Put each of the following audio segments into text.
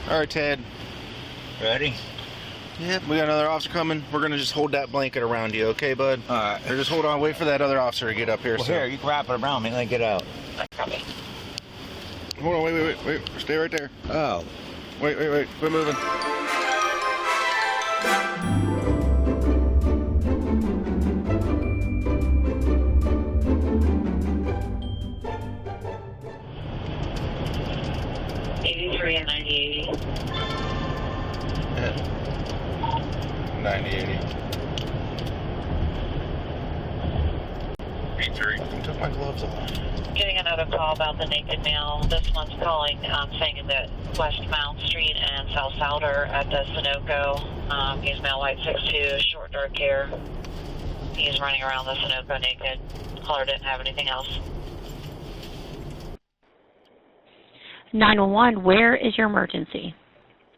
All right, Ted. Ready? Yep, we got another officer coming. We're going to just hold that blanket around you, okay, bud? All right. Or just hold on, wait for that other officer to get up here. Well, here, you can wrap it around me and then get out. Hold on, wait. Stay right there. Oh. Wait. Quit moving. And 9080. Yeah. 9080. I took my gloves off. Getting another call about the naked male. This one's calling, saying that West Mount Street and South Souder at the Sunoco. He's male, white, 6'2", short, dark hair. He's running around the Sunoco naked. Caller didn't have anything else. 911, where is your emergency?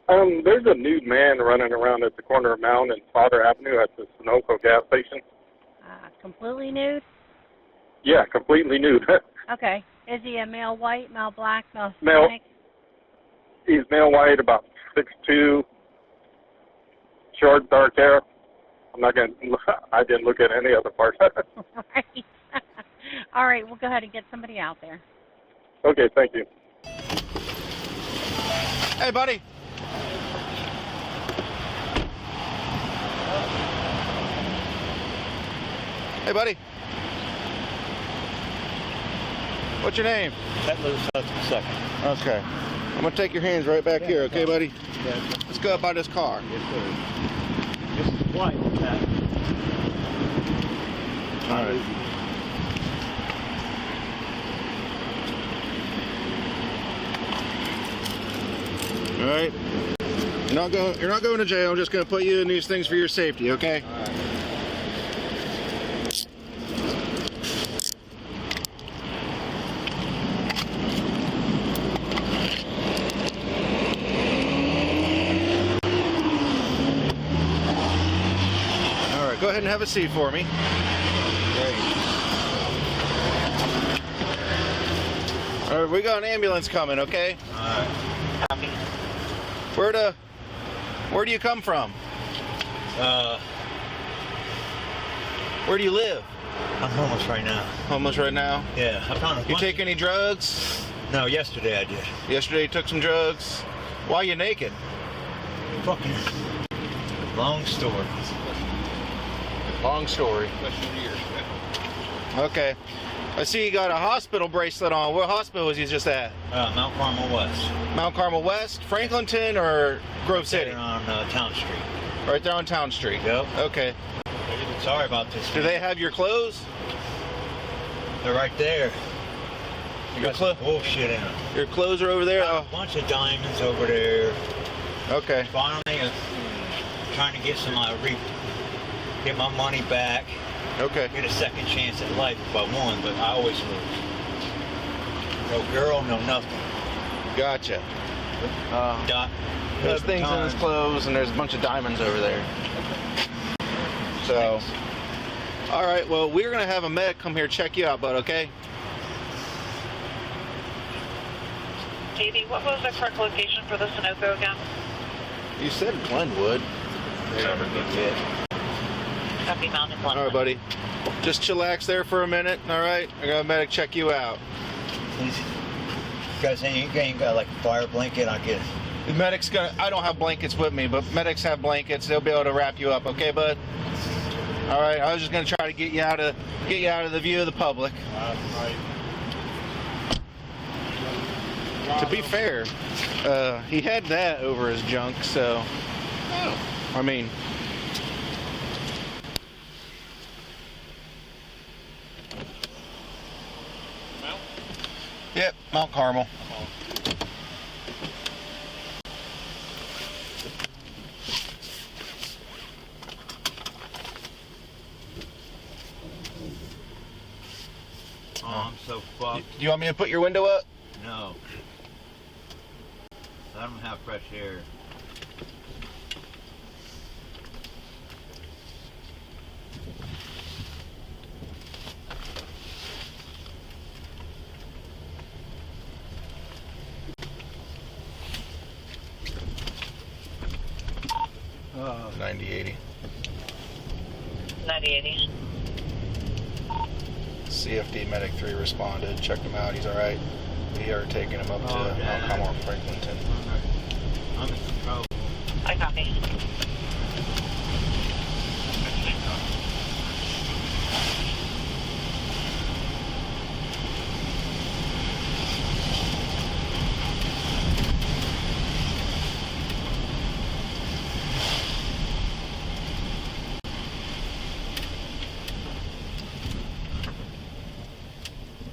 There's a nude man running around at the corner of Mountain and Potter Avenue at the Sunoco gas station. Completely nude? Yeah, completely nude. Okay. Is he a male white, male black, male Male. Hispanic? He's male white, about 6'2", short, dark hair. I didn't look at any other part. Right. All right, we'll go ahead and get somebody out there. Okay, thank you. Hey, buddy. Hey, buddy. What's your name? Let loose up a second. Okay. I'm going to take your hands right back here, okay, buddy? Yeah. Let's go up by this car. Yes, sir. This is white. All right. All right. You're not going to jail. I'm just going to put you in these things for your safety, okay? All right. All right. Go ahead and have a seat for me. Great. All right. We got an ambulance coming, okay? All right. Copy. Where do you come from? Where do you live? I'm homeless right now. Homeless right now? Yeah. I found a You take any drugs? No, yesterday I did. Yesterday you took some drugs? Why are you naked? Fucking long story. Long story. Okay. I see you got a hospital bracelet on. What hospital was you just at? Mount Carmel West. Mount Carmel West, Franklinton, or Grove City? There on Town Street. Right there on Town Street. Yep. Okay. Sorry about this. Do they have your clothes? They're right there. You Your got some bullshit in them. Your clothes are over there? A Oh, bunch of diamonds over there. okay. Finally, trying to get some get my money back. Okay. Get a second chance at life if I won, but I always lose. No girl, no nothing. Gotcha. There's 11 things in his times. clothes, and there's a bunch of diamonds over there. So, all right. Well, we're gonna have a medic come here check you out, bud. Okay. Katie, what was the correct location for the Sunoco again? You said Glenwood. Copy, Mountain Glen. All right, buddy. Just chillax there for a minute. All right. I got a medic check you out. You guys ain't got like a fire blanket? I'll get it. The medic's gonna. I don't have blankets with me, but medics have blankets. They'll be able to wrap you up. Okay, bud. All right. I was just gonna try to get you out of the view of the public. To be fair, he had that over his junk, so. I mean. Yep, Mount Carmel. Oh, I'm so fucked. Do you want me to put your window up? No. I don't have fresh air. 9080. 9080. CFD Medic 3 responded. Checked him out. He's all right. We are taking him up to Mount Commodore Franklinton. I'm in trouble. I copy.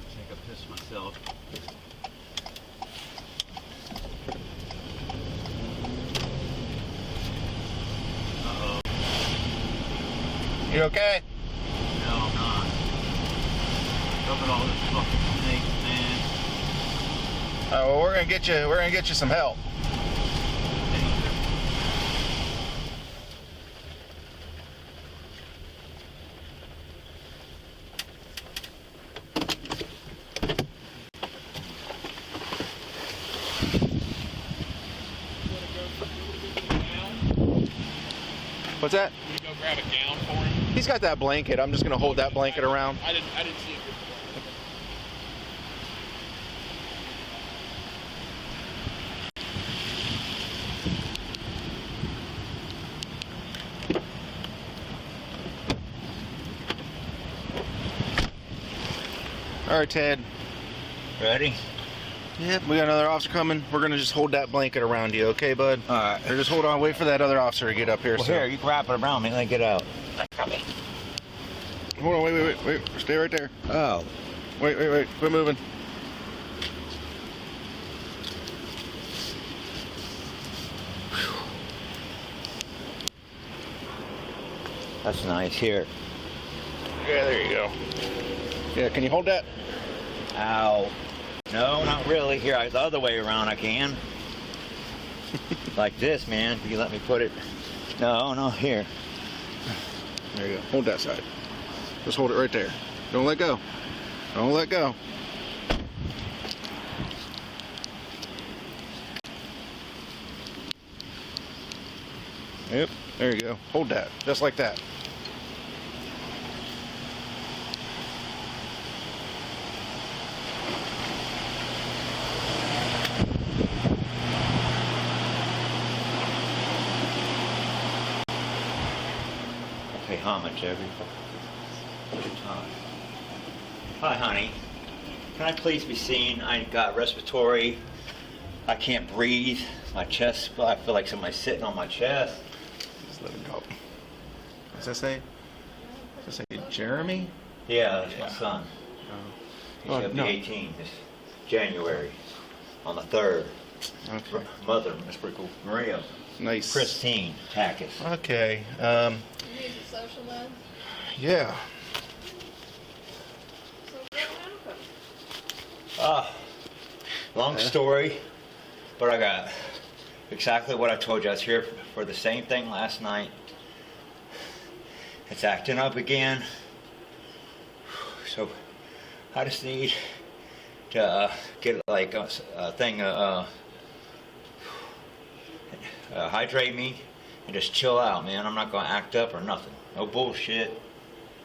I think I pissed myself. Uh-oh. You okay? No, I'm not. Look at all this fucking snakes, man. Well, we're gonna get you. We're gonna get you some help. What's that? Can you go grab a gown for him? He's got that blanket. I'm just gonna hold that blanket around. I didn't see it before. All right, Ted. Ready? Yep, we got another officer coming. We're gonna just hold that blanket around you, okay, bud? All right. Or just hold on, wait for that other officer to get up here. Well, so. here, you can wrap it around me and then get out. I copy. Hold on, wait. Stay right there. Oh. Wait. Quit moving. That's nice. Here. Yeah, there you go. Yeah, can you hold that? Ow. No, not really. Here, the other way around I can. Like this, man. You let me put it. No, here. There you go. Hold that side. Just hold it right there. Don't let go. Don't let go. Yep, there you go. Hold that, just like that. Pay homage every time. Hi, honey. Can I please be seen? I got respiratory. I can't breathe. My chest, I feel like somebody's sitting on my chest. Just let it go. What's that say? Does that say Jeremy? Yeah, that's my son. He's Oh, gonna be no. 18 this January on the 3rd. Okay. Mother, That's pretty cool. Maria, Nice. Christine Takis. Okay. You need a social ed? Yeah. So what happened? Long story, but I got exactly what I told you. I was here for the same thing last night. It's acting up again. So I just need to get like a thing, hydrate me and just chill out, man. I'm not gonna act up or nothing. No bullshit,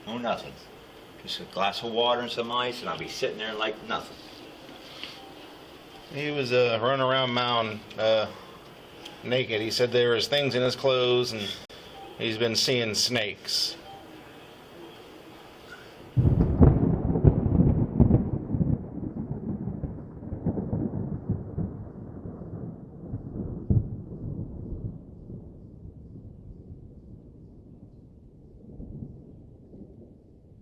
no nothing. Just a glass of water and some ice, and I'll be sitting there like nothing. He was running around mountain naked. He said there was things in his clothes, and he's been seeing snakes.